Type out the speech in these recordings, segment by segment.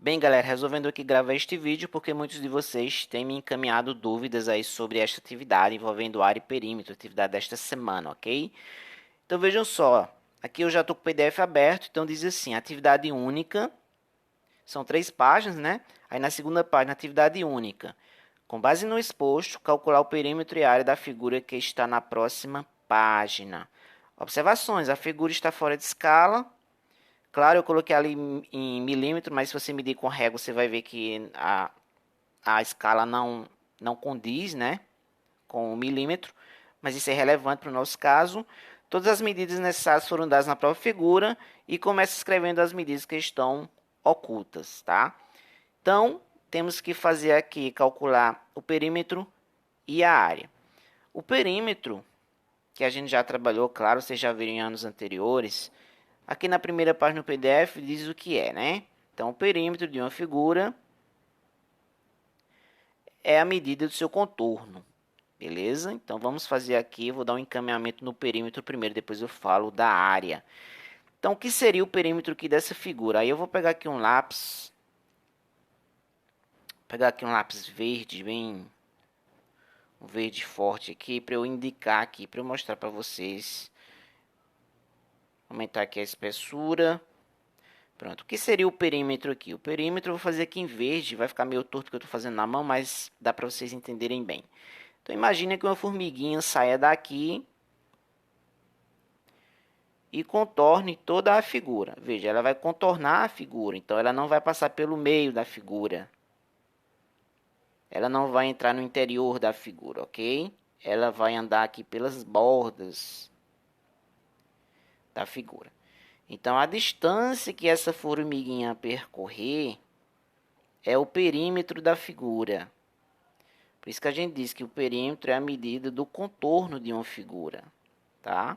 Bem, galera, resolvendo aqui gravar este vídeo porque muitos de vocês têm me encaminhado dúvidas aí sobre esta atividade envolvendo área e perímetro, atividade desta semana, ok? Então vejam só, aqui eu já estou com o PDF aberto, então diz assim, atividade única, são 3 páginas, né? Aí na segunda página, atividade única. Com base no exposto, calcular o perímetro e a área da figura que está na próxima página. Observações, a figura está fora de escala. Claro, eu coloquei ali em milímetro, mas se você medir com régua, você vai ver que a escala não condiz, né, com o milímetro. Mas isso é relevante para o nosso caso. Todas as medidas necessárias foram dadas na própria figura e começa escrevendo as medidas que estão ocultas, tá? Então, temos que fazer aqui, calcular o perímetro e a área. O perímetro, que a gente já trabalhou, claro, vocês já viram em anos anteriores. Aqui na primeira página do PDF diz o que é, né? Então, o perímetro de uma figura é a medida do seu contorno, beleza? Então, vamos fazer aqui, vou dar um encaminhamento no perímetro primeiro, depois eu falo da área. Então, o que seria o perímetro aqui dessa figura? Aí eu vou pegar aqui um lápis, verde, bem um verde forte aqui, para eu indicar aqui, para eu mostrar para vocês. Aumentar aqui a espessura. Pronto, o que seria o perímetro aqui? O perímetro eu vou fazer aqui em verde, vai ficar meio torto que eu estou fazendo na mão, mas dá para vocês entenderem bem. Então imagine que uma formiguinha saia daqui e contorne toda a figura. Veja, ela vai contornar a figura, então ela não vai passar pelo meio da figura. Ela não vai entrar no interior da figura, ok? Ela vai andar aqui pelas bordas da figura. Então, a distância que essa formiguinha percorrer é o perímetro da figura. Por isso que a gente diz que o perímetro é a medida do contorno de uma figura, tá?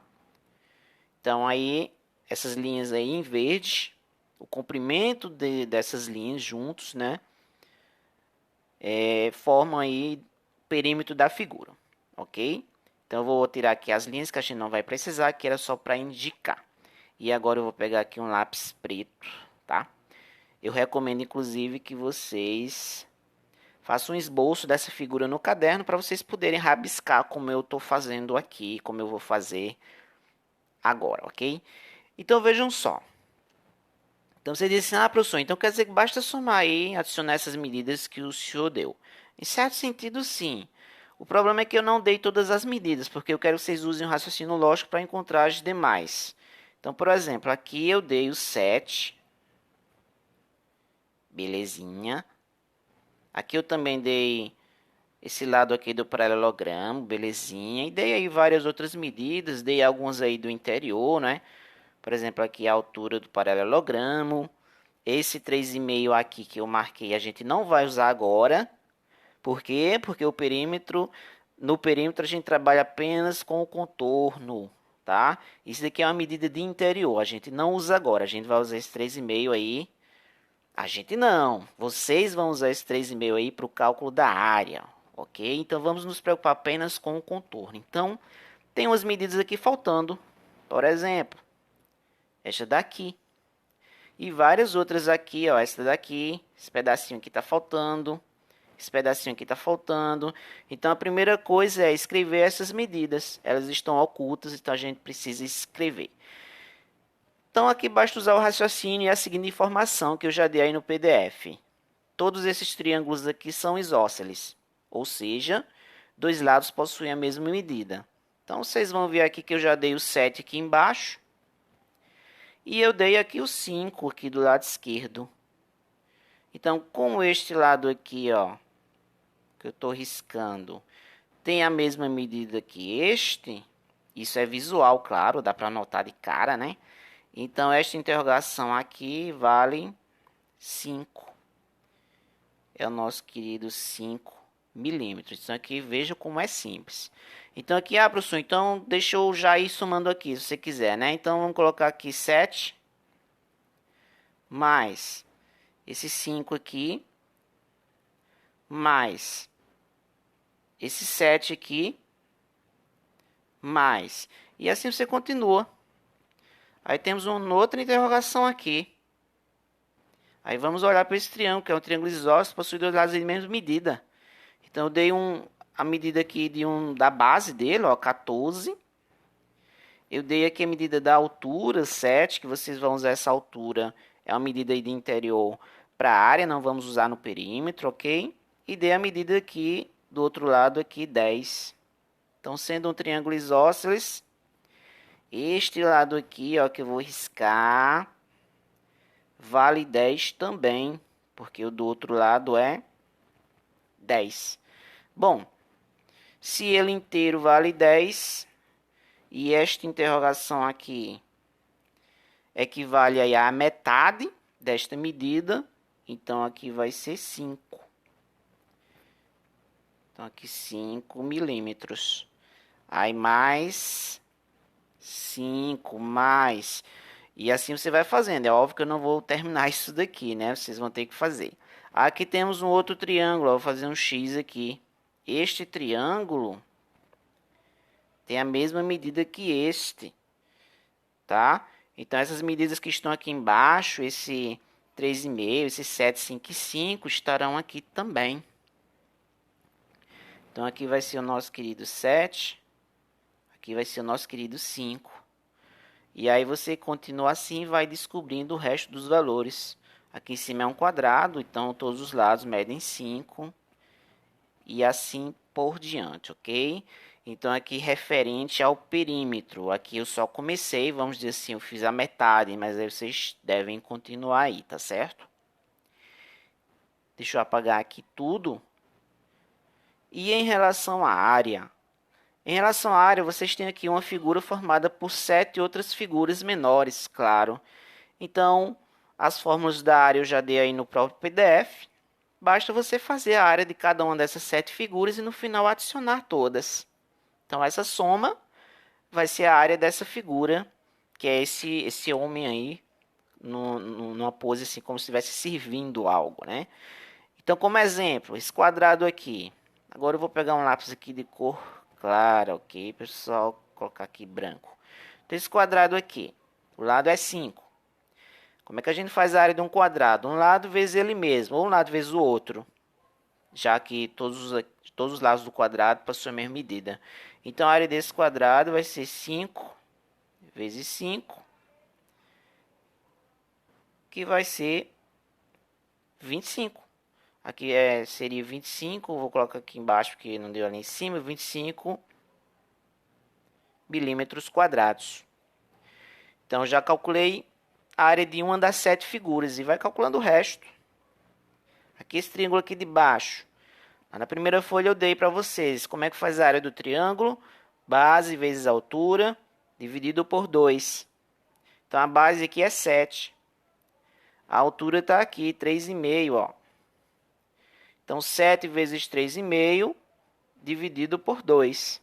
Então, aí, essas linhas aí em verde, o comprimento dessas linhas juntos, né? Formam aí o perímetro da figura, ok? Então, eu vou tirar aqui as linhas que a gente não vai precisar, que era só para indicar. E agora eu vou pegar aqui um lápis preto, tá? Eu recomendo, inclusive, que vocês façam um esboço dessa figura no caderno para vocês poderem rabiscar como eu estou fazendo aqui, como eu vou fazer agora, ok? Então, vejam só. Então, você disse assim, professor, então quer dizer que basta somar aí, adicionar essas medidas que o senhor deu. Em certo sentido, sim. O problema é que eu não dei todas as medidas, porque eu quero que vocês usem o raciocínio lógico para encontrar as demais. Então, por exemplo, aqui eu dei o 7. Belezinha. Aqui eu também dei esse lado aqui do paralelogramo, belezinha. E dei aí várias outras medidas, dei algumas aí do interior, né? Por exemplo, aqui a altura do paralelogramo. Esse 3,5 aqui que eu marquei a gente não vai usar agora. Por quê? Porque no perímetro a gente trabalha apenas com o contorno, tá? Isso daqui é uma medida de interior, a gente não usa agora, a gente vai usar esse 3,5 aí. A gente não, vocês vão usar esse 3,5 aí para o cálculo da área, ok? Então vamos nos preocupar apenas com o contorno. Então, tem umas medidas aqui faltando, por exemplo, esta daqui. E várias outras aqui, ó, essa daqui, esse pedacinho aqui está faltando. Esse pedacinho aqui está faltando. Então, a primeira coisa é escrever essas medidas. Elas estão ocultas, então a gente precisa escrever. Então, aqui basta usar o raciocínio e a seguinte informação que eu já dei aí no PDF. Todos esses triângulos aqui são isósceles, ou seja, dois lados possuem a mesma medida. Então, vocês vão ver aqui que eu já dei o 7 aqui embaixo. E eu dei aqui o 5 aqui do lado esquerdo. Então, como este lado aqui, ó, que eu estou riscando, tem a mesma medida que este, isso é visual, claro, dá para anotar de cara, né? Então, esta interrogação aqui vale 5. É o nosso querido 5 milímetros. Então, aqui veja como é simples. Então, aqui, professor, então deixa eu já ir somando aqui, se você quiser, né? Então, vamos colocar aqui 7 mais esse 5 aqui, mais esse 7 aqui, mais. E assim você continua. Aí temos uma outra interrogação aqui. Aí vamos olhar para esse triângulo, que é um triângulo isósceles, possui dois lados de mesma medida. Então eu dei a medida aqui da base dele, ó, 14. Eu dei aqui a medida da altura, 7, que vocês vão usar essa altura, é uma medida aí de interior para a área, não vamos usar no perímetro, ok? E dei a medida aqui do outro lado aqui, 10. Então, sendo um triângulo isósceles, este lado aqui, ó, que eu vou riscar, vale 10 também, porque o do outro lado é 10. Bom, se ele inteiro vale 10, e esta interrogação aqui equivale aí à metade desta medida, então aqui vai ser 5. Então aqui 5 milímetros. Aí mais 5, mais... E assim você vai fazendo. É óbvio que eu não vou terminar isso daqui, né? Vocês vão ter que fazer. Aqui temos um outro triângulo. Vou fazer um X aqui. Este triângulo tem a mesma medida que este, tá? Então, essas medidas que estão aqui embaixo, esse 3,5, esse 7, 5 e 5, estarão aqui também. Então, aqui vai ser o nosso querido 7. Aqui vai ser o nosso querido 5. E aí você continua assim e vai descobrindo o resto dos valores. Aqui em cima é um quadrado, então todos os lados medem 5. E assim por diante, ok? Então aqui referente ao perímetro. Aqui eu só comecei, vamos dizer assim, eu fiz a metade, mas aí vocês devem continuar aí, tá certo? Deixa eu apagar aqui tudo. E em relação à área... Em relação à área, vocês têm aqui uma figura formada por 7 outras figuras menores, claro. Então, as fórmulas da área eu já dei aí no próprio PDF. Basta você fazer a área de cada uma dessas 7 figuras e no final adicionar todas. Então, essa soma vai ser a área dessa figura, que é esse homem aí, numa pose assim, como se estivesse servindo algo, né? Então, como exemplo, esse quadrado aqui. Agora eu vou pegar um lápis aqui de cor clara, ok, pessoal? Vou colocar aqui branco. Então, esse quadrado aqui, o lado é 5. Como é que a gente faz a área de um quadrado? Um lado vezes ele mesmo, ou um lado vezes o outro. Já que todos os lados do quadrado possuem a mesma medida. Então, a área desse quadrado vai ser 5 vezes 5, que vai ser 25. Aqui seria 25, vou colocar aqui embaixo porque não deu ali em cima, 25 milímetros quadrados. Então, já calculei a área de uma das 7 figuras e vai calculando o resto. Aqui esse triângulo aqui de baixo. Na primeira folha eu dei para vocês como é que faz a área do triângulo. Base vezes altura, dividido por 2. Então, a base aqui é 7. A altura está aqui, 3,5, ó. Então, 7 vezes 3,5 dividido por 2.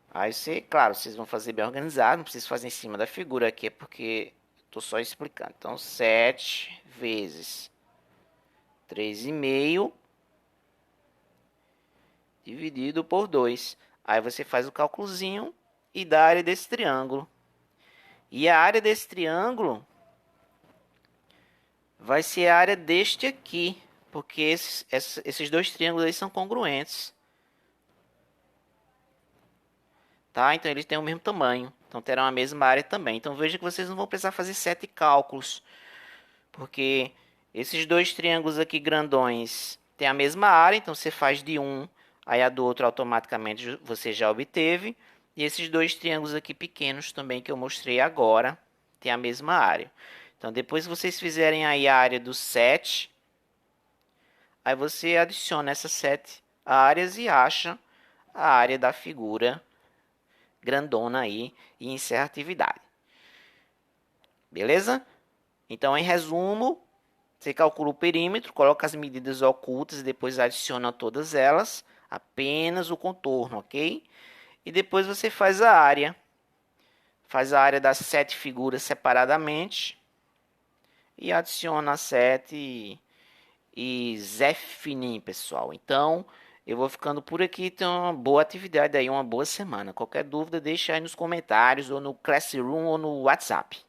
Aí você, claro, vocês vão fazer bem organizado, não precisa fazer em cima da figura aqui, é porque estou só explicando. Então, 7 vezes 3,5 dividido por 2. Aí você faz o cálculozinho e dá a área desse triângulo. E a área desse triângulo vai ser a área deste aqui, porque esses dois triângulos aí são congruentes. Tá? Então, eles têm o mesmo tamanho. Então, terão a mesma área também. Então, veja que vocês não vão precisar fazer 7 cálculos. Porque esses dois triângulos aqui grandões têm a mesma área. Então, você faz de um, aí a do outro automaticamente você já obteve. E esses dois triângulos aqui pequenos também que eu mostrei agora têm a mesma área. Então, depois que vocês fizerem aí a área do 7... Aí você adiciona essas 7 áreas e acha a área da figura grandona aí e encerra a atividade. Beleza? Então, em resumo, você calcula o perímetro, coloca as medidas ocultas e depois adiciona todas elas, apenas o contorno, ok? E depois você faz a área. Faz a área das 7 figuras separadamente e adiciona as 7 e Zé fininho, pessoal. Então, eu vou ficando por aqui. Tenha uma boa atividade aí, uma boa semana. Qualquer dúvida, deixa aí nos comentários, ou no Classroom, ou no WhatsApp.